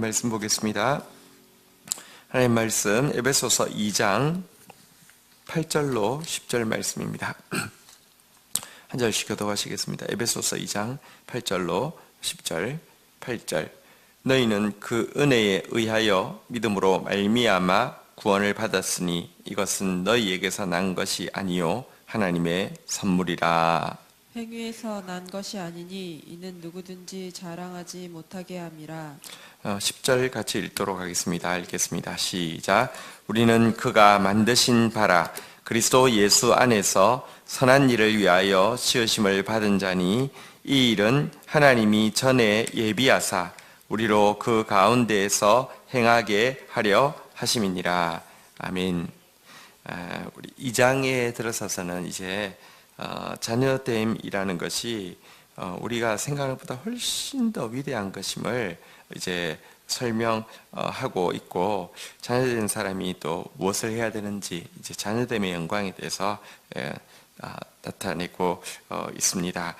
말씀 보겠습니다. 하나님 말씀 에베소서 2장 8절로 10절 말씀입니다. 한 절씩 교독하시겠습니다. 에베소서 2장 8절로 10절 8절 너희는 그 은혜에 의하여 믿음으로 말미암아 구원을 받았으니 이것은 너희에게서 난 것이 아니요 하나님의 선물이라. 행위에서 난 것이 아니니 이는 누구든지 자랑하지 못하게 함이라. 10절 같이 읽도록 하겠습니다. 읽겠습니다. 시작. 우리는 그가 만드신 바라 그리스도 예수 안에서 선한 일을 위하여 지으심을 받은 자니 이 일은 하나님이 전에 예비하사 우리로 그 가운데에서 행하게 하려 하심이니라. 아멘. 우리 2장에 들어서서는 이제 자녀됨이라는 것이 우리가 생각하는 것보다 훨씬 더 위대한 것임을 이제 설명하고 있고, 자녀된 사람이 또 무엇을 해야 되는지 이제 자녀됨의 영광에 대해서 나타내고 있습니다.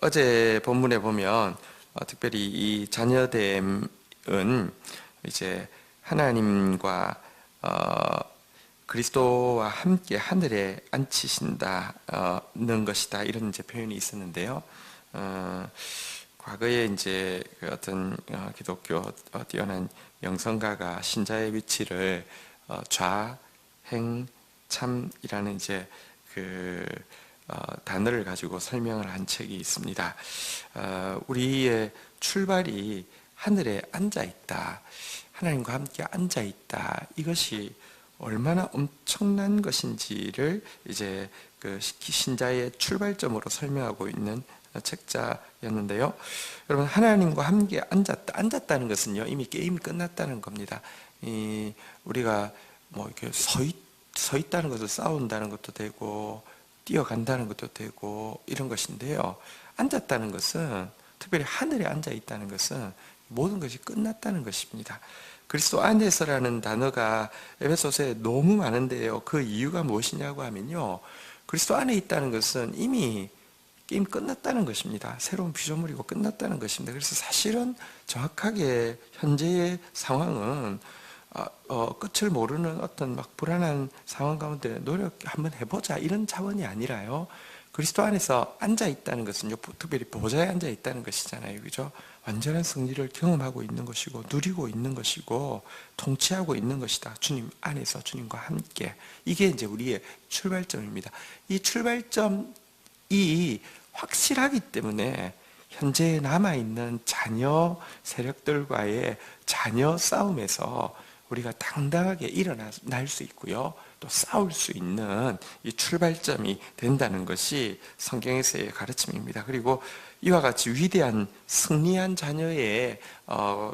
어제 본문에 보면 특별히 이 자녀됨은 이제 하나님과 그리스도와 함께 하늘에 앉히신다는 것이다, 이런 이제 표현이 있었는데요. 과거에 이제 그 어떤 기독교 뛰어난 영성가가 신자의 위치를 좌행참이라는 이제 그 단어를 가지고 설명을 한 책이 있습니다. 우리의 출발이 하늘에 앉아 있다, 하나님과 함께 앉아 있다, 이것이 얼마나 엄청난 것인지를 이제 그 신자의 출발점으로 설명하고 있는 책자였는데요. 여러분, 하나님과 함께 앉았다는 것은요, 이미 게임이 끝났다는 겁니다. 우리가 뭐 이렇게 서 있다는 것을 싸운다는 것도 되고, 뛰어간다는 것도 되고, 이런 것인데요. 앉았다는 것은, 특별히 하늘에 앉아 있다는 것은 모든 것이 끝났다는 것입니다. 그리스도 안에서라는 단어가 에베소서에 너무 많은데요. 그 이유가 무엇이냐고 하면요, 그리스도 안에 있다는 것은 이미 게임 끝났다는 것입니다. 새로운 피조물이고 끝났다는 것입니다. 그래서 사실은 정확하게 현재의 상황은 끝을 모르는 어떤 막 불안한 상황 가운데 노력 한번 해보자, 이런 차원이 아니라요, 그리스도 안에서 앉아 있다는 것은요, 특별히 보좌에 앉아 있다는 것이잖아요, 그죠? 완전한 승리를 경험하고 있는 것이고, 누리고 있는 것이고, 통치하고 있는 것이다. 주님 안에서 주님과 함께. 이게 이제 우리의 출발점입니다. 이 출발점이 확실하기 때문에 현재 남아있는 자녀 세력들과의 자녀 싸움에서 우리가 당당하게 일어날 수 있고요, 또 싸울 수 있는 이 출발점이 된다는 것이 성경에서의 가르침입니다. 그리고 이와 같이 위대한 승리한 자녀의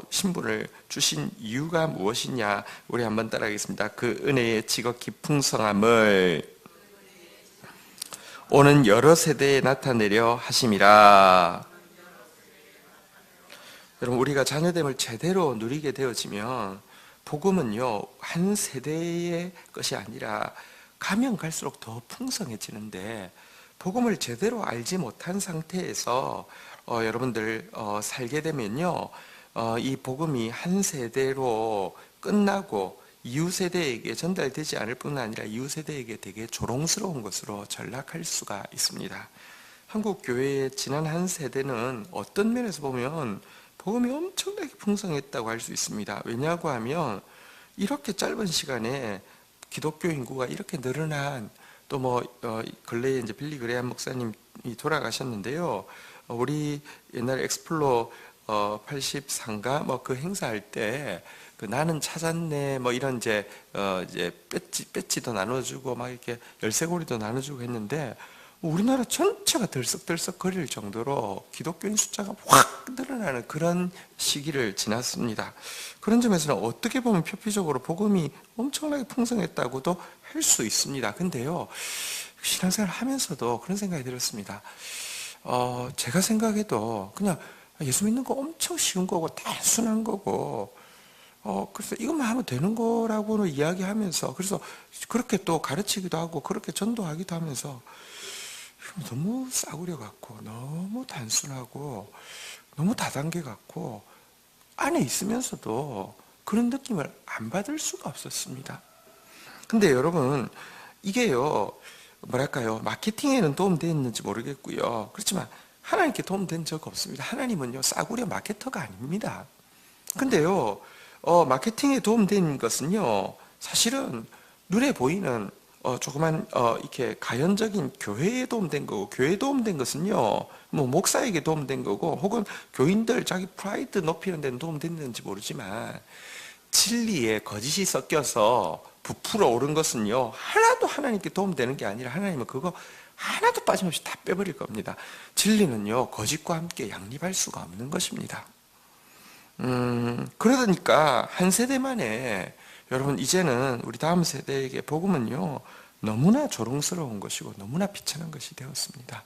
신분을 주신 이유가 무엇이냐, 우리 한번 따라하겠습니다. 그 은혜의 지극히 풍성함을 오는 여러 세대에 나타내려 하심이라. 여러분, 우리가 자녀됨을 제대로 누리게 되어지면 복음은요, 한 세대의 것이 아니라 가면 갈수록 더 풍성해지는데, 복음을 제대로 알지 못한 상태에서 여러분들 살게 되면요, 이 복음이 한 세대로 끝나고 이후 세대에게 전달되지 않을 뿐 아니라 이후 세대에게 되게 조롱스러운 것으로 전락할 수가 있습니다. 한국 교회의 지난 한 세대는 어떤 면에서 보면 복음이 엄청나게 풍성했다고 할 수 있습니다. 왜냐고 하면 이렇게 짧은 시간에 기독교 인구가 이렇게 늘어난, 또 뭐 근래에 이제 빌리 그레이엄 목사님이 돌아가셨는데요. 우리 옛날 엑스플로 83가 뭐 그 행사할 때 그 나는 찾았네 뭐 이런 이제 배지도 나눠주고 막 이렇게 열쇠고리도 나눠주고 했는데, 우리나라 전체가 들썩들썩 거릴 정도로 기독교인 숫자가 확 늘어나는 그런 시기를 지났습니다. 그런 점에서는 어떻게 보면 표피적으로 복음이 엄청나게 풍성했다고도 할 수 있습니다. 근데요, 신앙생활 하면서도 그런 생각이 들었습니다. 제가 생각해도 그냥 예수 믿는 거 엄청 쉬운 거고 단순한 거고, 그래서 이것만 하면 되는 거라고는 이야기하면서, 그래서 그렇게 또 가르치기도 하고 그렇게 전도하기도 하면서 너무 싸구려 같고 너무 단순하고 너무 다단계 같고 안에 있으면서도 그런 느낌을 안 받을 수가 없었습니다. 근데 여러분, 이게요, 뭐랄까요, 마케팅에는 도움됐는지 모르겠고요. 그렇지만 하나님께 도움된 적 없습니다. 하나님은요, 싸구려 마케터가 아닙니다. 근데요, 마케팅에 도움된 것은요, 사실은 눈에 보이는 조그만 이렇게 가연적인 교회에 도움된 거고, 교회에 도움된 것은요, 뭐 목사에게 도움된 거고, 혹은 교인들 자기 프라이드 높이는 데는 도움됐는지 모르지만 진리에 거짓이 섞여서 부풀어 오른 것은요, 하나도 하나님께 도움되는 게 아니라 하나님은 그거 하나도 빠짐없이 다 빼버릴 겁니다. 진리는요, 거짓과 함께 양립할 수가 없는 것입니다. 그러니까 한 세대 만에 여러분, 이제는 우리 다음 세대에게 복음은요, 너무나 조롱스러운 것이고 너무나 비천한 것이 되었습니다.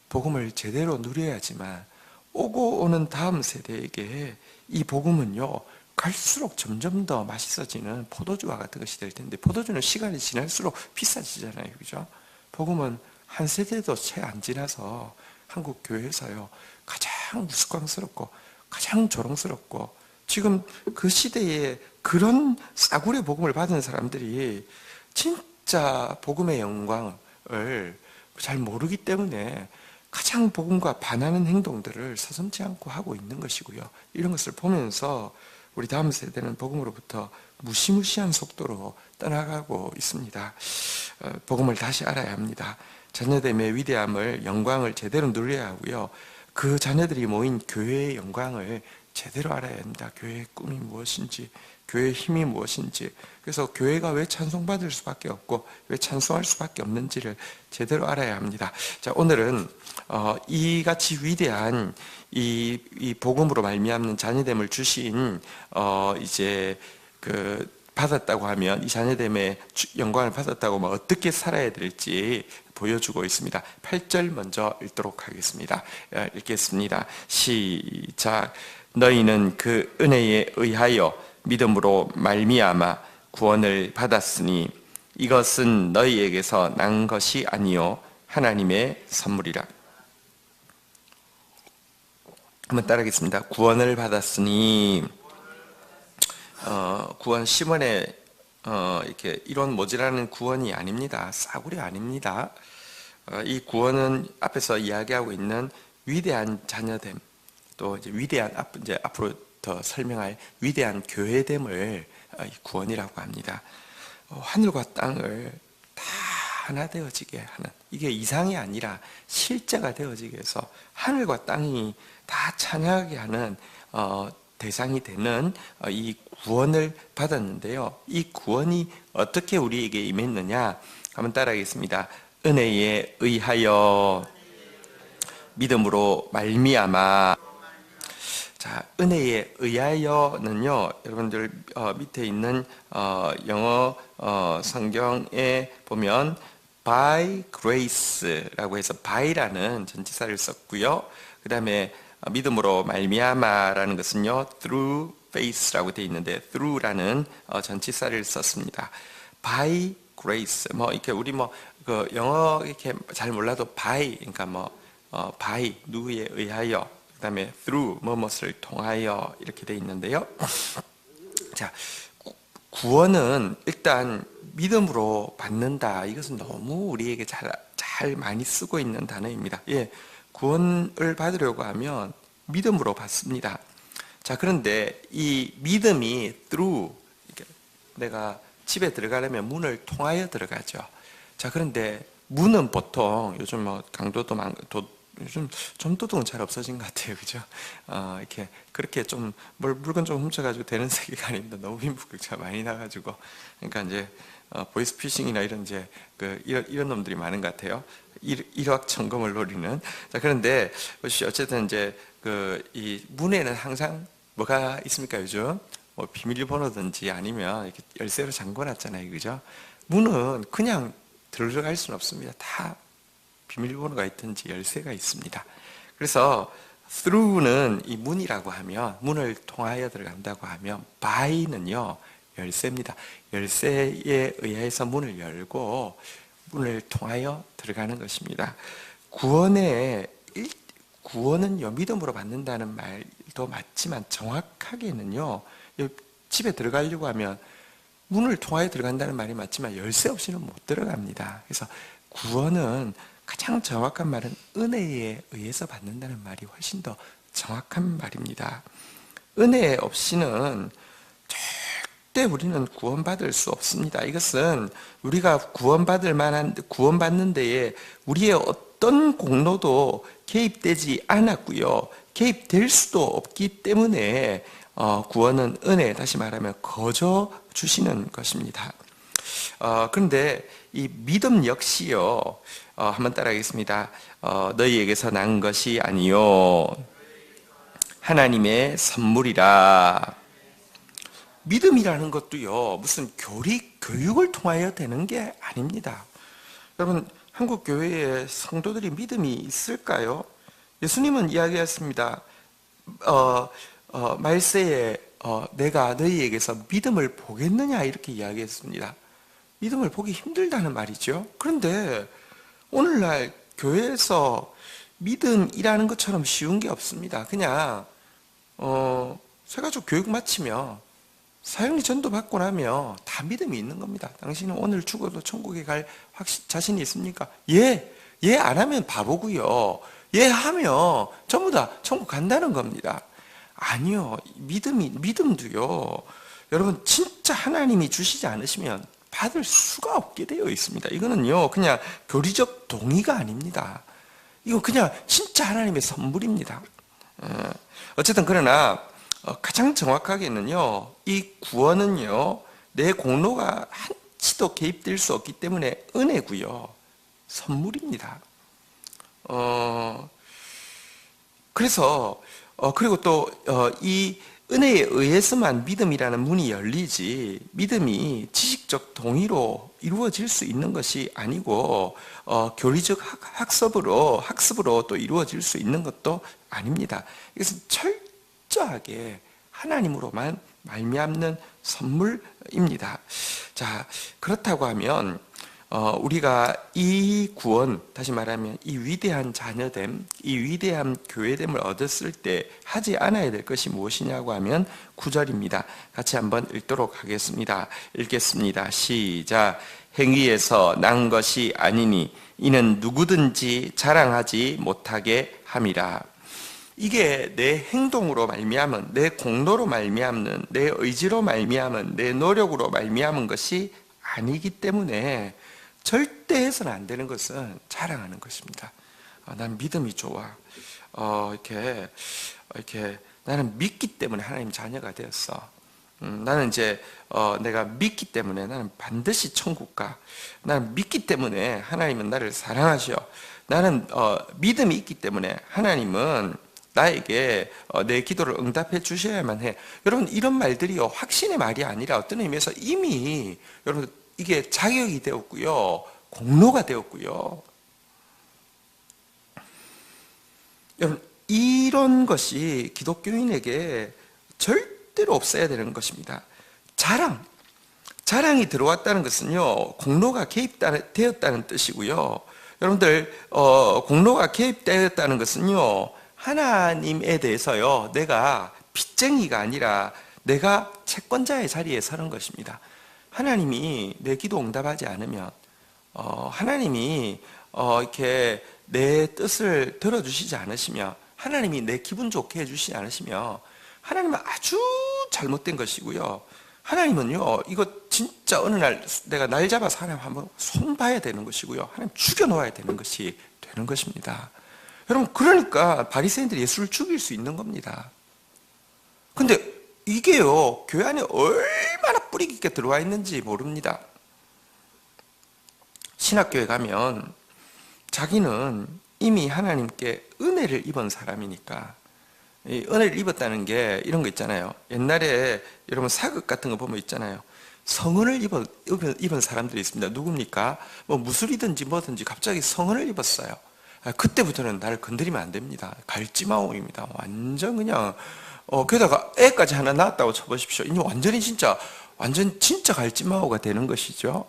복음을 제대로 누려야지만 오고 오는 다음 세대에게 이 복음은요, 갈수록 점점 더 맛있어지는 포도주와 같은 것이 될 텐데, 포도주는 시간이 지날수록 비싸지잖아요, 그죠? 복음은 한 세대도 채 안 지나서 한국 교회에서요, 가장 우스꽝스럽고 가장 조롱스럽고, 지금 그 시대에 그런 싸구려 복음을 받은 사람들이 진짜 복음의 영광을 잘 모르기 때문에 가장 복음과 반하는 행동들을 서슴지 않고 하고 있는 것이고요. 이런 것을 보면서 우리 다음 세대는 복음으로부터 무시무시한 속도로 떠나가고 있습니다. 복음을 다시 알아야 합니다. 자녀됨의 위대함을, 영광을 제대로 누려야 하고요. 그 자녀들이 모인 교회의 영광을 제대로 알아야 합니다. 교회의 꿈이 무엇인지, 교회의 힘이 무엇인지, 그래서 교회가 왜 찬송받을 수밖에 없고 왜 찬송할 수밖에 없는지를 제대로 알아야 합니다. 자, 오늘은 이같이 위대한 이 복음으로 말미암는 자녀됨을 주신 이제 그 받았다고 하면, 이 자녀됨의 영광을 받았다고 하면 어떻게 살아야 될지 보여주고 있습니다. 8절 먼저 읽도록 하겠습니다. 읽겠습니다. 시작. 너희는 그 은혜에 의하여 믿음으로 말미암아 구원을 받았으니 이것은 너희에게서 난 것이 아니요 하나님의 선물이라. 한번 따라하겠습니다. 구원을 받았으니, 구원 시몬의 이렇게 이론 모지라는 구원이 아닙니다. 싸구려 아닙니다. 이 구원은 앞에서 이야기하고 있는 위대한 자녀됨, 또 이제 위대한, 이제 앞으로 더 설명할 위대한 교회됨을 구원이라고 합니다. 하늘과 땅을 다 하나 되어지게 하는, 이게 이상이 아니라 실제가 되어지게 해서 하늘과 땅이 다 찬양하게 하는 대상이 되는 이 구원을 받았는데요. 이 구원이 어떻게 우리에게 임했느냐? 한번 따라하겠습니다. 은혜에 의하여 믿음으로 말미암아. 자, 은혜에 의하여는요, 여러분들 밑에 있는 영어 성경에 보면 by grace라고 해서 by라는 전치사를 썼고요. 그 다음에 믿음으로 말미암아라는 것은요, through faith라고 되어 있는데 through라는 전치사를 썼습니다. by grace, 뭐 이렇게 우리 그 영어 이렇게 잘 몰라도 by, 그러니까 by 누구에 의하여, 그 다음에 through 무엇을 통하여 이렇게 되어 있는데요. 자, 구원은 일단 믿음으로 받는다. 이것은 너무 우리에게 잘 많이 쓰고 있는 단어입니다. 예, 구원을 받으려고 하면 믿음으로 받습니다. 자, 그런데 이 믿음이 through, 내가 집에 들어가려면 문을 통하여 들어가죠. 자, 그런데 문은 보통 요즘 강도도 요즘 점도둑은 잘 없어진 것 같아요, 그죠? 이렇게 그렇게 좀 물건 좀 훔쳐가지고 되는 세계가 아닙니다. 너무 빈부격차가 많이 나가지고, 그러니까 이제 보이스피싱이나 이런 이제 이런 놈들이 많은 것 같아요. 일확천금을 노리는. 자, 그런데 보십시오. 어쨌든 이제 이 문에는 항상 뭐가 있습니까, 요즘? 뭐 비밀번호든지 아니면 이렇게 열쇠로 잠궈놨잖아요, 그죠? 문은 그냥 들어갈 수는 없습니다. 다 비밀번호가 있든지 열쇠가 있습니다. 그래서 through는 이 문이라고 하면, 문을 통하여 들어간다고 하면, by는요 열쇠입니다. 열쇠에 의해서 문을 열고 문을 통하여 들어가는 것입니다. 구원은요, 믿음으로 받는다는 말도 맞지만 정확하게는요, 집에 들어가려고 하면 문을 통하여 들어간다는 말이 맞지만 열쇠 없이는 못 들어갑니다. 그래서 구원은 가장 정확한 말은 은혜에 의해서 받는다는 말이 훨씬 더 정확한 말입니다. 은혜 없이는 절대 우리는 구원받을 수 없습니다. 이것은 우리가 구원받는 데에 우리의 어떤 공로도 개입되지 않았고요. 개입될 수도 없기 때문에 구원은 은혜, 다시 말하면 거저 주시는 것입니다. 그런데 이 믿음 역시요, 한번 따라하겠습니다. 너희에게서 난 것이 아니요 하나님의 선물이라. 믿음이라는 것도요, 무슨 교육을 통하여 되는 게 아닙니다. 여러분, 한국 교회에 성도들이 믿음이 있을까요? 예수님은 이야기했습니다. 말세에 내가 너희에게서 믿음을 보겠느냐, 이렇게 이야기했습니다. 믿음을 보기 힘들다는 말이죠. 그런데 오늘날 교회에서 믿음이라는 것처럼 쉬운 게 없습니다. 그냥 새가족 교육 마치면 사형리 전도 받고 나면 다 믿음이 있는 겁니다. 당신은 오늘 죽어도 천국에 갈 자신이 있습니까? 예 안 하면 바보고요. 예 하면 전부 다 천국 간다는 겁니다. 아니요. 믿음도요, 여러분, 진짜 하나님이 주시지 않으시면 받을 수가 없게 되어 있습니다. 이거는요, 그냥 교리적 동의가 아닙니다. 이거 그냥 진짜 하나님의 선물입니다. 어쨌든 그러나 가장 정확하게는요, 이 구원은요, 내 공로가 한치도 개입될 수 없기 때문에 은혜고요, 선물입니다. 그래서 그리고 또 이 은혜에 의해서만 믿음이라는 문이 열리지, 믿음이 지식적 동의로 이루어질 수 있는 것이 아니고 교리적 학습으로 또 이루어질 수 있는 것도 아닙니다. 이것은 철저하게 하나님으로만 말미암는 선물입니다. 자, 그렇다고 하면 우리가 이 구원, 다시 말하면 이 위대한 자녀됨, 이 위대한 교회됨을 얻었을 때 하지 않아야 될 것이 무엇이냐고 하면 9절입니다. 같이 한번 읽도록 하겠습니다. 읽겠습니다. 시작. 행위에서 난 것이 아니니 이는 누구든지 자랑하지 못하게 함이라. 이게 내 행동으로 말미암은, 내 공로로 말미암는, 내 의지로 말미암은, 내 노력으로 말미암은 것이 아니기 때문에 절대 해서는 안 되는 것은 자랑하는 것입니다. 난 믿음이 좋아. 이렇게 나는 믿기 때문에 하나님 자녀가 되었어. 나는 이제 내가 믿기 때문에 나는 반드시 천국 가. 나는 믿기 때문에 하나님은 나를 사랑하셔. 나는 믿음이 있기 때문에 하나님은 나에게 내 기도를 응답해 주셔야만 해. 여러분, 이런 말들이요, 확신의 말이 아니라 어떤 의미에서 이미 여러분 이게 자격이 되었고요, 공로가 되었고요. 여러분, 이런 것이 기독교인에게 절대로 없어야 되는 것입니다. 자랑이 들어왔다는 것은요, 공로가 개입되었다는 뜻이고요. 여러분들, 공로가 개입되었다는 것은요, 하나님에 대해서요, 내가 빚쟁이가 아니라 내가 채권자의 자리에 서는 것입니다. 하나님이 내 기도 응답하지 않으면, 하나님이 이렇게 내 뜻을 들어주시지 않으시면, 하나님이 내 기분 좋게 해주시지 않으시면 하나님은 아주 잘못된 것이고요. 하나님은요, 이거 진짜 어느 날 내가 날 잡아서 하나님 한번 손 봐야 되는 것이고요, 하나님 죽여놓아야 되는 것이 되는 것입니다. 여러분, 그러니까 바리새인들이 예수를 죽일 수 있는 겁니다. 근데 이게요, 교회 안에 얼마나 뿌리 깊게 들어와 있는지 모릅니다. 신학교에 가면 자기는 이미 하나님께 은혜를 입은 사람이니까, 이 은혜를 입었다는 게 이런 거 있잖아요. 옛날에 여러분 사극 같은 거 보면 있잖아요. 성은을 입은 사람들이 있습니다. 누굽니까? 뭐 무술이든지 뭐든지 갑자기 성은을 입었어요. 그때부터는 나를 건드리면 안 됩니다. 갈지마옹입니다. 완전 그냥 게다가 애까지 하나 낳았다고 쳐보십시오. 이제 완전 진짜 갈지마오가 되는 것이죠.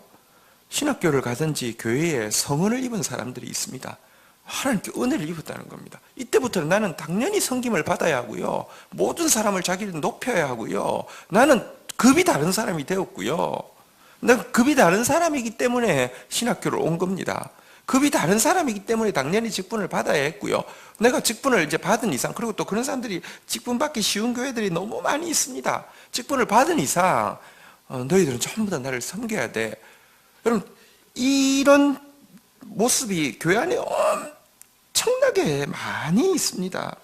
신학교를 가든지 교회에 성은을 입은 사람들이 있습니다. 하나님께 은혜를 입었다는 겁니다. 이때부터는 나는 당연히 섬김을 받아야 하고요. 모든 사람을 자기를 높여야 하고요. 나는 급이 다른 사람이 되었고요. 난 급이 다른 사람이기 때문에 신학교를 온 겁니다. 급이 다른 사람이기 때문에 당연히 직분을 받아야 했고요. 내가 직분을 이제 받은 이상, 그리고 또 그런 사람들이 직분 받기 쉬운 교회들이 너무 많이 있습니다. 직분을 받은 이상 너희들은 전부 다 나를 섬겨야 돼. 여러분, 이런 모습이 교회 안에 엄청나게 많이 있습니다.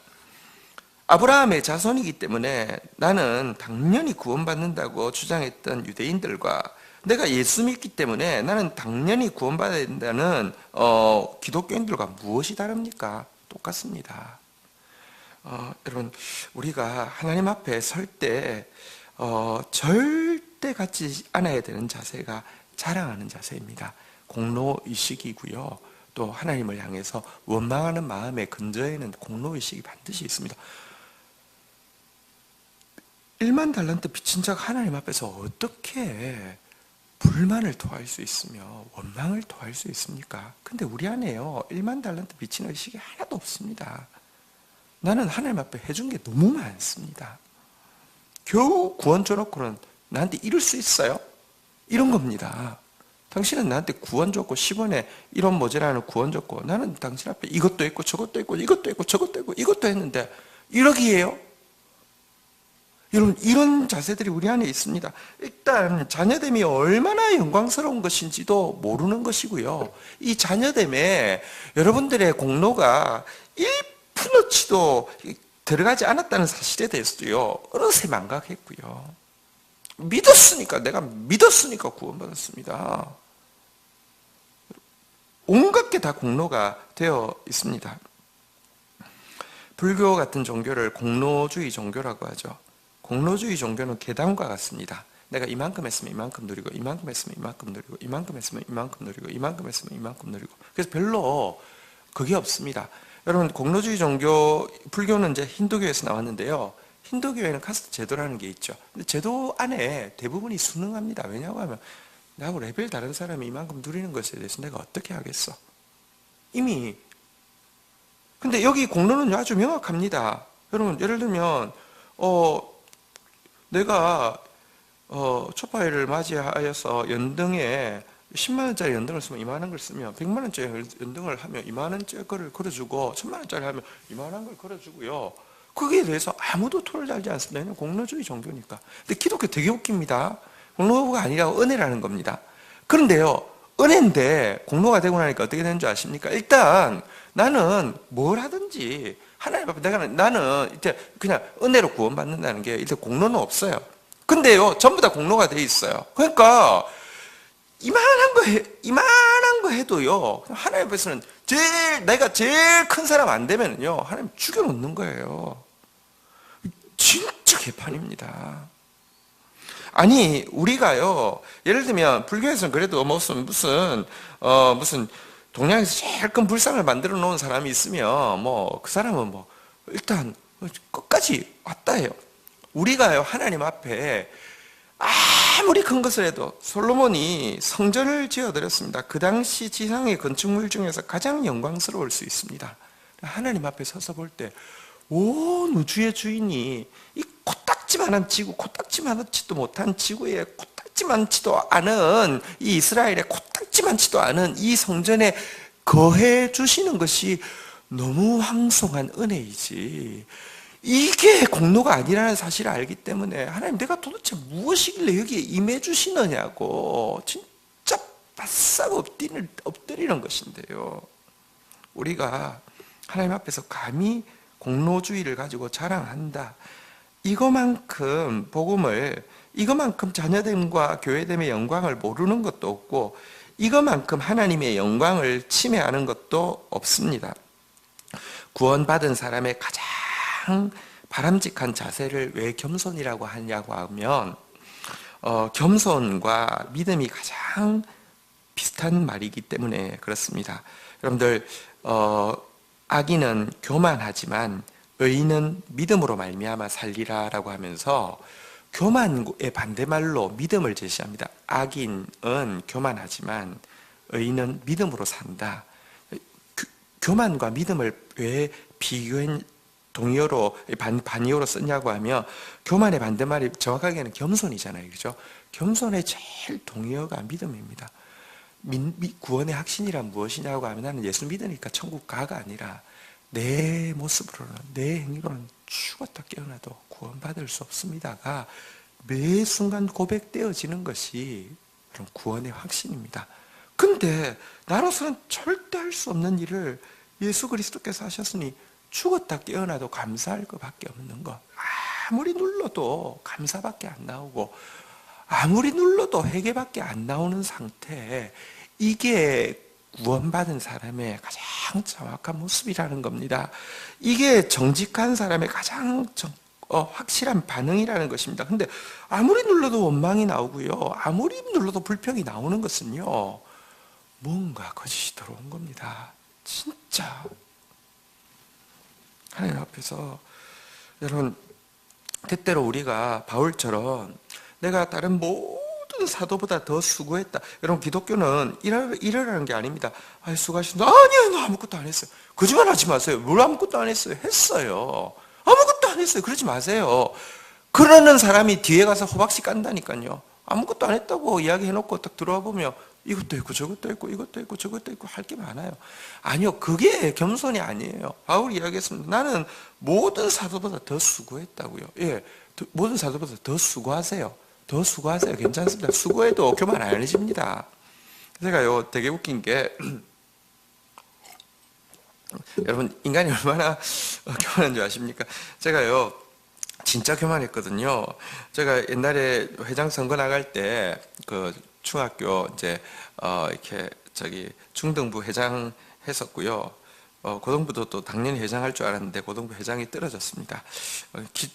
아브라함의 자손이기 때문에 나는 당연히 구원받는다고 주장했던 유대인들과 내가 예수 믿기 때문에 나는 당연히 구원받아야 된다는 기독교인들과 무엇이 다릅니까? 똑같습니다. 여러분, 우리가 하나님 앞에 설 때 절대 갖지 않아야 되는 자세가 자랑하는 자세입니다. 공로의식이고요. 또 하나님을 향해서 원망하는 마음의 근저에는 공로의식이 반드시 있습니다. 1만 달란트 빚진 자가 하나님 앞에서 어떻게 불만을 토할 수 있으며 원망을 토할 수 있습니까? 근데 우리 안에요, 1만 달란트 빚진 의식이 하나도 없습니다. 나는 하나님 앞에 해준 게 너무 많습니다. 겨우 구원 줘놓고는 나한테 이룰 수 있어요? 이런 겁니다. 당신은 나한테 구원 줬고 10원에 1원 모자라는 구원 줬고 나는 당신 앞에 이것도 했고 저것도 했고 이것도 했고 저것도 했고 이것도 했는데 이러기에요? 여러분, 이런 자세들이 우리 안에 있습니다. 일단 자녀됨이 얼마나 영광스러운 것인지도 모르는 것이고요. 이 자녀됨에 여러분들의 공로가 1%치도 들어가지 않았다는 사실에 대해서도요, 어느새 망각했고요. 내가 믿었으니까 구원받았습니다. 온갖 게 다 공로가 되어 있습니다. 불교 같은 종교를 공로주의 종교라고 하죠. 공로주의 종교는 계단과 같습니다. 내가 이만큼 했으면 이만큼 누리고, 이만큼 했으면 이만큼 누리고, 이만큼 했으면 이만큼 누리고, 이만큼 했으면 이만큼 누리고. 그래서 별로 그게 없습니다. 여러분, 공로주의 종교, 불교는 이제 힌두교에서 나왔는데요. 힌두교에는 카스트 제도라는 게 있죠. 근데 제도 안에 대부분이 순응합니다. 왜냐고 하면 나하고 레벨 다른 사람이 이만큼 누리는 것에 대해서 내가 어떻게 하겠어? 이미. 근데 여기 공로는 아주 명확합니다. 여러분, 예를 들면 내가 초파일을 맞이하여서 연등에 10만 원짜리 연등을 쓰면 이만한 걸 쓰면 100만 원짜리 연등을 하면 이만 원짜리 거를 걸어주고 1000만 원짜리 하면 이만한 걸 걸어주고요. 거기에 대해서 아무도 토를 달지 않습니다. 왜냐하면 공로주의 종교니까. 근데 기독교 되게 웃깁니다. 공로가 아니라 은혜라는 겁니다. 그런데요, 은혜인데 공로가 되고 나니까 어떻게 되는 줄 아십니까? 일단 나는 뭘 하든지 하나님 앞에 나는 이제 그냥 은혜로 구원받는다는 게 일단 공로는 없어요. 근데요, 전부 다 공로가 돼 있어요. 그러니까 이만한 거 해도요, 하나님 앞에서는 내가 제일 큰 사람 안 되면요, 하나님 죽여놓는 거예요. 진짜 개판입니다. 아니, 우리가요, 예를 들면 불교에서는 그래도 무슨 동양에서 제일 큰 불상을 만들어 놓은 사람이 있으면 그 사람은 일단 끝까지 왔다 해요. 우리가요, 하나님 앞에 아무리 큰 것을 해도 솔로몬이 성전을 지어드렸습니다. 그 당시 지상의 건축물 중에서 가장 영광스러울 수 있습니다. 하나님 앞에 서서 볼 때 온 우주의 주인이 이 코딱지만한 지구, 코딱지만하지도 못한 지구에 코딱지만치도 않은 이 이스라엘의 코딱지만치도 않은 이 성전에 거해 주시는 것이 너무 황송한 은혜이지, 이게 공로가 아니라는 사실을 알기 때문에 하나님, 내가 도대체 무엇이길래 여기에 임해 주시느냐고 진짜 바싹 엎드리는 것인데요. 우리가 하나님 앞에서 감히 공로주의를 가지고 자랑한다, 이거만큼 복음을, 이거만큼 자녀됨과 교회됨의 영광을 모르는 것도 없고, 이거만큼 하나님의 영광을 침해하는 것도 없습니다. 구원받은 사람의 가장 바람직한 자세를 왜 겸손이라고 하냐고 하면, 겸손과 믿음이 가장 비슷한 말이기 때문에 그렇습니다. 여러분들, 악인은 교만하지만 의인은 믿음으로 말미암아 살리라라고 하면서 교만의 반대말로 믿음을 제시합니다. 악인은 교만하지만 의인은 믿음으로 산다. 교만과 믿음을 왜 비교한 동의어로 반의어로 썼냐고 하면 교만의 반대말이 정확하게는 겸손이잖아요, 그죠? 겸손의 제일 동의어가 믿음입니다. 구원의 확신이란 무엇이냐고 하면 나는 예수 믿으니까 천국 가가 아니라 내 모습으로는 내 행위로는 죽었다 깨어나도 구원받을 수 없습니다가 매 순간 고백되어지는 것이 그런 구원의 확신입니다. 근데 나로서는 절대 할 수 없는 일을 예수 그리스도께서 하셨으니 죽었다 깨어나도 감사할 것밖에 없는 것. 아무리 눌러도 감사밖에 안 나오고 아무리 눌러도 회개밖에 안 나오는 상태에 이게 구원받은 사람의 가장 정확한 모습이라는 겁니다. 이게 정직한 사람의 가장 확실한 반응이라는 것입니다. 근데 아무리 눌러도 원망이 나오고요. 아무리 눌러도 불평이 나오는 것은요. 뭔가 거짓이 들어온 겁니다. 진짜. 하나님 앞에서 여러분 때때로 우리가 바울처럼 내가 다른 모든 사도보다 더 수고했다. 여러분 기독교는 이러라는 게 아닙니다. 수고하셨습니다. 아니요, 나 아무것도 안 했어요. 거짓말하지 마세요. 뭘 아무것도 안 했어요? 했어요. 아무것도 안 했어요. 그러지 마세요. 그러는 사람이 뒤에 가서 호박씨 깐다니까요. 아무것도 안 했다고 이야기해놓고 딱 들어와 보면 이것도 있고 저것도 있고 이것도 있고 저것도 있고 할 게 많아요. 아니요, 그게 겸손이 아니에요. 바울이 이야기했습니다. 나는 모든 사도보다 더 수고했다고요. 예, 모든 사도보다 더 수고하세요. 더 수고하세요. 괜찮습니다. 수고해도 교만 안 해집니다. 제가요 되게 웃긴 게 여러분 인간이 얼마나 교만한 줄 아십니까? 제가요 진짜 교만했거든요. 제가 옛날에 회장 선거 나갈 때 그 중학교 이제 이렇게 중등부 회장 했었고요. 고등부도 또 당연히 회장할 줄 알았는데 고등부 회장이 떨어졌습니다.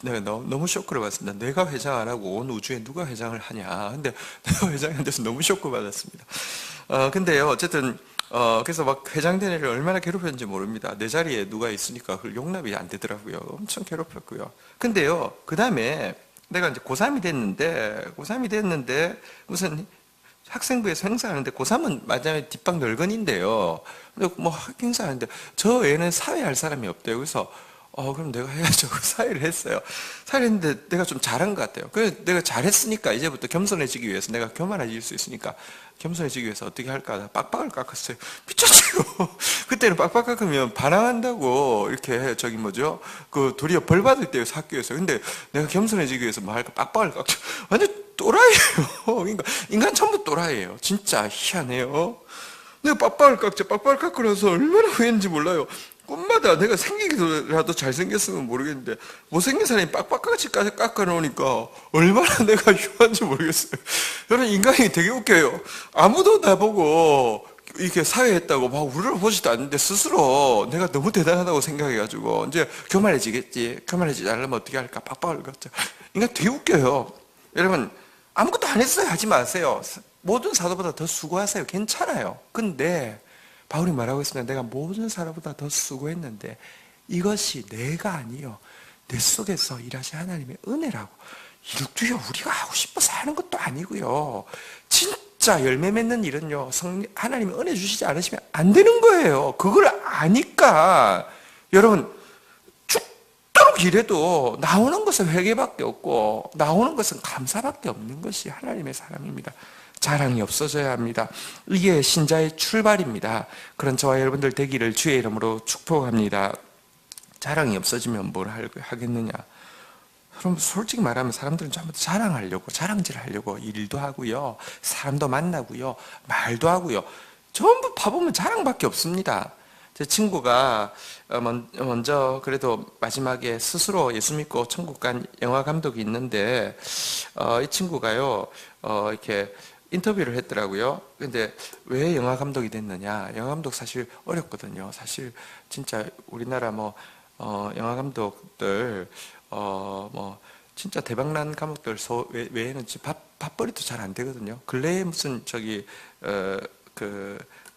내가 너무 쇼크를 받습니다. 내가 회장 안 하고 온 우주에 누가 회장을 하냐. 근데 내가 회장이 안 돼서 너무 쇼크 받았습니다. 근데요 어쨌든 그래서 막 회장 된 애를 얼마나 괴롭혔는지 모릅니다. 내 자리에 누가 있으니까 그걸 용납이 안 되더라고요. 엄청 괴롭혔고요. 근데요 그 다음에 내가 이제 고3이 됐는데 무슨 학생부에서 행사하는데 고3은 맞아요 뒷방 널건인데요. 근데 뭐 행사하는데 저 애는 사회할 사람이 없대요. 그래서 그럼 내가 해야죠. 사회를 했어요. 사회를 했는데 내가 좀 잘한 것 같아요. 그래서 내가 잘했으니까 이제부터 겸손해지기 위해서 내가 교만해질 수 있으니까 겸손해지기 위해서 어떻게 할까? 빡빡을 깎았어요. 미쳤죠. 그때는 빡빡 깎으면 반항한다고 이렇게 그 도리어 벌 받을 때요 학교에서. 근데 내가 겸손해지기 위해서 뭐 할까? 빡빡을 깎죠. 완전 또라이예요. 그러니까 인간 전부 또라이예요. 진짜 희한해요. 내가 빡빡을 깎고 나서 얼마나 후회했는지 몰라요. 꿈마다 내가 생기기라도 잘생겼으면 모르겠는데 못생긴 사람이 빡빡같이 깎아놓으니까 얼마나 내가 휴한지 모르겠어요. 저는 인간이 되게 웃겨요. 아무도 나보고 이렇게 사회했다고 막 우러러보지도 않는데 스스로 내가 너무 대단하다고 생각해가지고 이제 교만해지지 않으면 어떻게 할까 빡빡을 깎죠. 인간 되게 웃겨요. 여러분 아무것도 안 했어요 하지 마세요. 모든 사도보다 더 수고하세요. 괜찮아요. 근데 바울이 말하고 있습니다. 내가 모든 사람보다 더 수고했는데 이것이 내가 아니요 내 속에서 일하신 하나님의 은혜라고. 이것도요 우리가 하고 싶어서 하는 것도 아니고요. 진짜 열매 맺는 일은요 하나님이 은혜 주시지 않으시면 안 되는 거예요. 그걸 아니까 여러분 죽도록 일해도 나오는 것은 회개밖에 없고 나오는 것은 감사밖에 없는 것이 하나님의 사람입니다. 자랑이 없어져야 합니다. 이게 신자의 출발입니다. 그런 저와 여러분들 되기를 주의 이름으로 축복합니다. 자랑이 없어지면 뭘 하겠느냐. 그럼 솔직히 말하면 사람들은 전부 자랑하려고 자랑질하려고 일도 하고요. 사람도 만나고요. 말도 하고요. 전부 봐보면 자랑밖에 없습니다. 제 친구가 먼저 그래도 마지막에 스스로 예수 믿고 천국 간 영화 감독이 있는데 이 친구가요 이렇게 인터뷰를 했더라고요. 근데 왜 영화 감독이 됐느냐? 영화 감독 사실 어렵거든요. 사실 진짜 우리나라 영화 감독들 진짜 대박난 감독들 외에는 밥벌이도 잘 안 되거든요. 근래에 무슨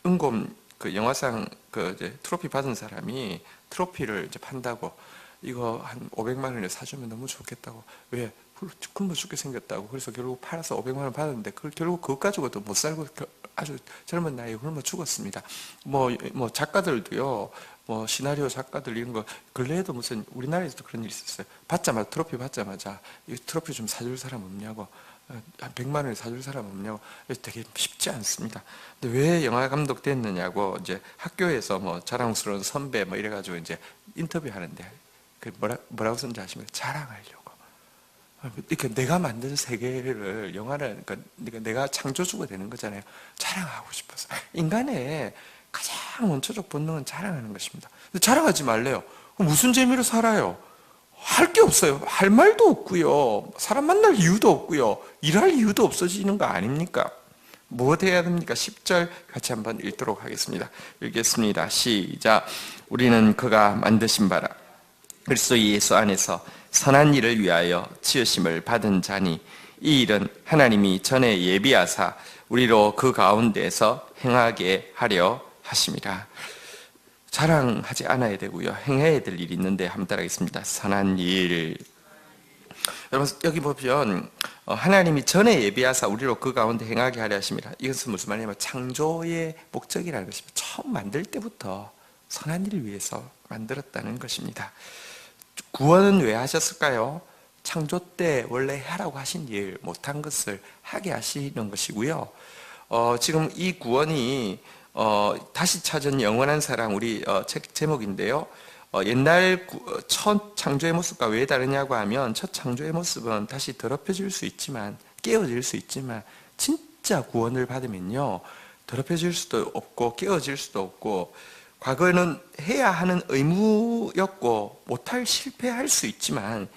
은곰 영화상 이제 트로피 받은 사람이 트로피를 이제 판다고 이거 한 500만 원에 사주면 너무 좋겠다고. 왜? 굶어 죽게 생겼다고. 그래서 결국 팔아서 500만 원 받았는데 결국 그것 가지고도 못 살고 아주 젊은 나이에 굶어 죽었습니다. 뭐 작가들도요. 뭐 시나리오 작가들 이런 거 근래에도 무슨 우리나라에서도 그런 일이 있었어요. 트로피 받자마자 이 트로피 좀 사줄 사람 없냐고, 한 100만 원을 사줄 사람 없냐고. 되게 쉽지 않습니다. 근데 왜 영화 감독 됐느냐고 이제 학교에서 뭐 자랑스러운 선배 뭐 이래가지고 이제 인터뷰하는데 그 뭐라고 썼는지 아시면 자랑하려고. 이렇게 내가 만든 세계를 영화를 그러니까 내가 창조주가 되는 거잖아요. 자랑하고 싶어서. 인간의 가장 원초적 본능은 자랑하는 것입니다. 근데 자랑하지 말래요. 무슨 재미로 살아요? 할 게 없어요. 할 말도 없고요. 사람 만날 이유도 없고요. 일할 이유도 없어지는 거 아닙니까? 무엇 해야 됩니까? 10절 같이 한번 읽도록 하겠습니다. 읽겠습니다. 시작. 우리는 그가 만드신 바라 그리스도 예수 안에서 선한 일을 위하여 지으심을 받은 자니 이 일은 하나님이 전에 예비하사 우리로 그 가운데에서 행하게 하려 하심이라. 자랑하지 않아야 되고요. 행해야 될 일이 있는데 한번 따라하겠습니다. 선한 일. 여러분 여기 보면 하나님이 전에 예비하사 우리로 그 가운데 행하게 하려 하심이라. 이것은 무슨 말이냐면 창조의 목적이라는 것입니다. 처음 만들 때부터 선한 일을 위해서 만들었다는 것입니다. 구원은 왜 하셨을까요? 창조 때 원래 하라고 하신 일, 못한 것을 하게 하시는 것이고요. 지금 이 구원이 다시 찾은 영원한 사랑, 우리 책 제목인데요. 옛날 첫 창조의 모습과 왜 다르냐고 하면 첫 창조의 모습은 다시 더럽혀질 수 있지만, 깨어질 수 있지만 진짜 구원을 받으면요, 더럽혀질 수도 없고 깨어질 수도 없고, 과거에는 해야 하는 의무였고 못할 실패할 수 있지만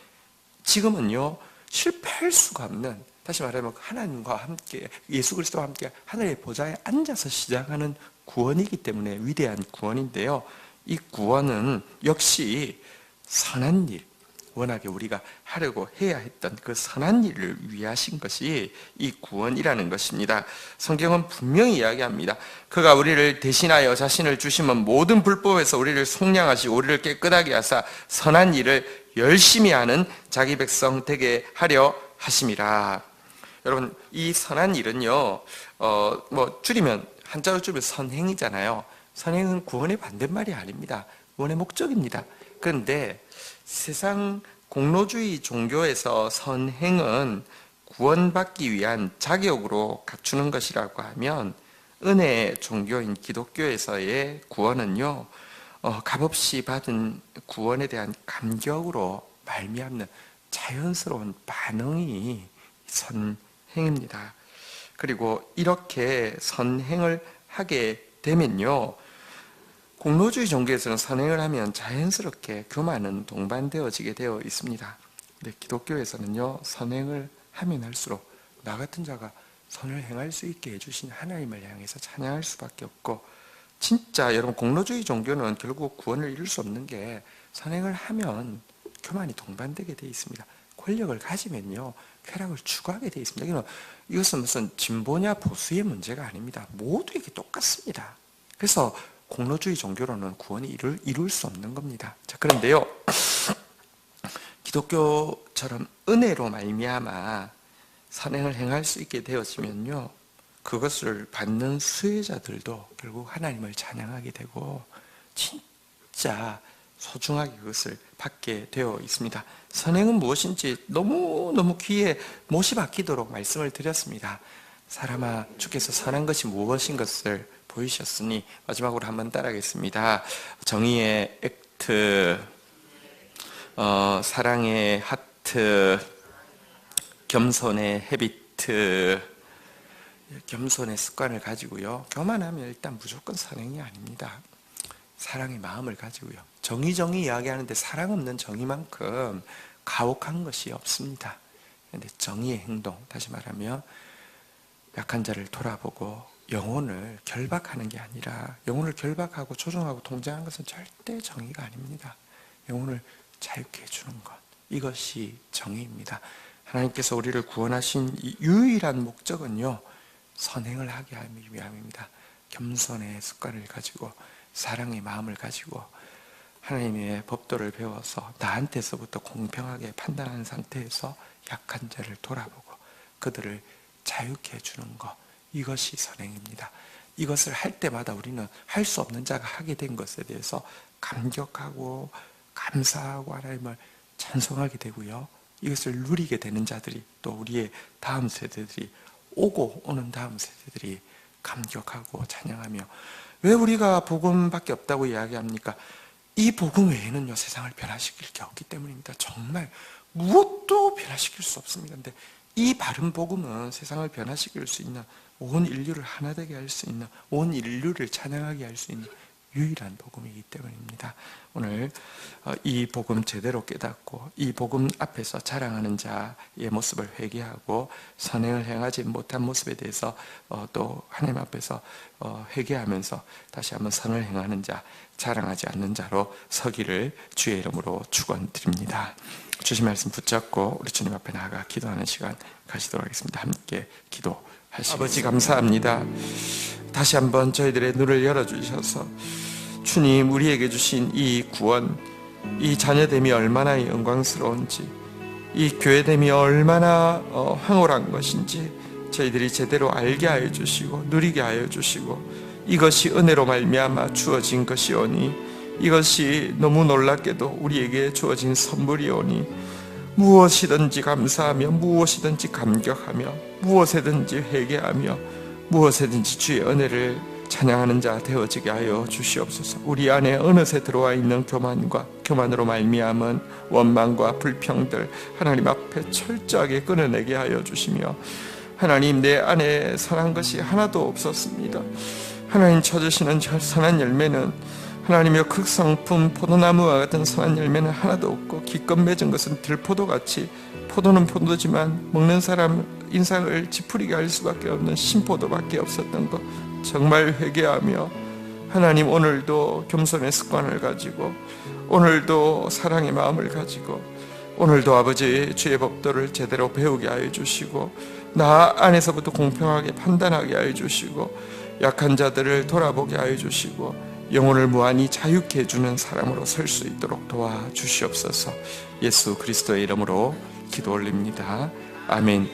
지금은요 실패할 수가 없는, 다시 말하면 하나님과 함께 예수 그리스도와 함께 하늘의 보좌에 앉아서 시작하는 구원이기 때문에 위대한 구원인데요. 이 구원은 역시 선한 일, 워낙에 우리가 하려고 해야 했던 그 선한 일을 위하신 것이 이 구원이라는 것입니다. 성경은 분명히 이야기합니다. 그가 우리를 대신하여 자신을 주시면 모든 불법에서 우리를 속량하시고 우리를 깨끗하게 하사 선한 일을 열심히 하는 자기 백성 되게 하려 하심이라. 여러분 이 선한 일은요, 줄이면 한자로 줄이면 선행이잖아요. 선행은 구원의 반대말이 아닙니다. 구원의 목적입니다. 그런데 세상 공로주의 종교에서 선행은 구원받기 위한 자격으로 갖추는 것이라고 하면, 은혜 종교인 기독교에서의 구원은요, 값없이 받은 구원에 대한 감격으로 말미암는 자연스러운 반응이 선행입니다. 그리고 이렇게 선행을 하게 되면요, 공로주의 종교에서는 선행을 하면 자연스럽게 교만은 동반되어지게 되어 있습니다. 근데 기독교에서는요, 선행을 하면 할수록 나 같은 자가 선을 행할 수 있게 해주신 하나님을 향해서 찬양할 수밖에 없고, 진짜 여러분 공로주의 종교는 결국 구원을 이룰 수 없는 게, 선행을 하면 교만이 동반되게 되어 있습니다. 권력을 가지면요 쾌락을 추구하게 되어 있습니다. 이것은 무슨 진보냐 보수의 문제가 아닙니다. 모두에게 똑같습니다. 그래서 공로주의 종교로는 구원이 이룰 수 없는 겁니다. 자, 그런데요, 기독교처럼 은혜로 말미암아 선행을 행할 수 있게 되어지면요, 그것을 받는 수혜자들도 결국 하나님을 찬양하게 되고 진짜 소중하게 그것을 받게 되어 있습니다. 선행은 무엇인지 너무너무 귀에 못이 박히도록 말씀을 드렸습니다. 사람아, 주께서 선한 것이 무엇인 것을 보이셨으니. 마지막으로 한번 따라하겠습니다. 정의의 액트, 사랑의 하트, 겸손의 헤비트. 겸손의 습관을 가지고요, 교만하면 일단 무조건 선행이 아닙니다. 사랑의 마음을 가지고요, 정의 이야기하는데 사랑 없는 정의만큼 가혹한 것이 없습니다. 그런데 정의의 행동, 다시 말하면 약한 자를 돌아보고 영혼을 결박하는 게 아니라, 영혼을 결박하고 조종하고 통제하는 것은 절대 정의가 아닙니다. 영혼을 자유케 해주는 것, 이것이 정의입니다. 하나님께서 우리를 구원하신 이 유일한 목적은요, 선행을 하게 하기 위함입니다. 겸손의 습관을 가지고 사랑의 마음을 가지고 하나님의 법도를 배워서 나한테서부터 공평하게 판단하는 상태에서 약한 자를 돌아보고 그들을 자유케 해주는 것, 이것이 선행입니다. 이것을 할 때마다 우리는 할 수 없는 자가 하게 된 것에 대해서 감격하고 감사하고 하나님을 찬송하게 되고요, 이것을 누리게 되는 자들이, 또 우리의 다음 세대들이, 오고 오는 다음 세대들이 감격하고 찬양하며, 왜 우리가 복음밖에 없다고 이야기합니까? 이 복음 외에는요 세상을 변화시킬 게 없기 때문입니다. 정말 무엇도 변화시킬 수 없습니다. 근데 이 바른 복음은 세상을 변화시킬 수 있는, 온 인류를 하나 되게 할 수 있는, 온 인류를 찬양하게 할 수 있는 유일한 복음이기 때문입니다. 오늘 이 복음 제대로 깨닫고 이 복음 앞에서 자랑하는 자의 모습을 회개하고 선행을 행하지 못한 모습에 대해서 또 하나님 앞에서 회개하면서 다시 한번 선을 행하는 자, 자랑하지 않는 자로 서기를 주의 이름으로 축원드립니다. 주신 말씀 붙잡고 우리 주님 앞에 나아가 기도하는 시간 가지도록 하겠습니다. 함께 기도하시겠습니다. 아버지 감사합니다. 다시 한번 저희들의 눈을 열어주셔서 주님 우리에게 주신 이 구원, 이 자녀됨이 얼마나 영광스러운지, 이 교회됨이 얼마나 황홀한 것인지 저희들이 제대로 알게 하여 주시고 누리게 하여 주시고, 이것이 은혜로 말미암아 주어진 것이오니 이것이 너무 놀랍게도 우리에게 주어진 선물이오니 무엇이든지 감사하며 무엇이든지 감격하며 무엇에든지 회개하며 무엇에든지 주의 은혜를 찬양하는 자 되어지게 하여 주시옵소서. 우리 안에 어느새 들어와 있는 교만으로 말미암은 원망과 불평들 하나님 앞에 철저하게 끊어내게 하여 주시며, 하나님 내 안에 선한 것이 하나도 없었습니다. 하나님 쳐주시는 선한 열매는, 하나님의 극성품 포도나무와 같은 선한 열매는 하나도 없고, 기껏 맺은 것은 들포도같이, 포도는 포도지만 먹는 사람 인상을 찌푸리게 할 수밖에 없는 신포도밖에 없었던 것, 정말 회개하며 하나님 오늘도 겸손의 습관을 가지고, 오늘도 사랑의 마음을 가지고, 오늘도 아버지 주의 법도를 제대로 배우게 하여 주시고, 나 안에서부터 공평하게 판단하게 하여 주시고, 약한 자들을 돌아보게 하여 주시고, 영혼을 무한히 자유케 해주는 사람으로 설 수 있도록 도와주시옵소서. 예수 그리스도의 이름으로 기도 올립니다. 아멘.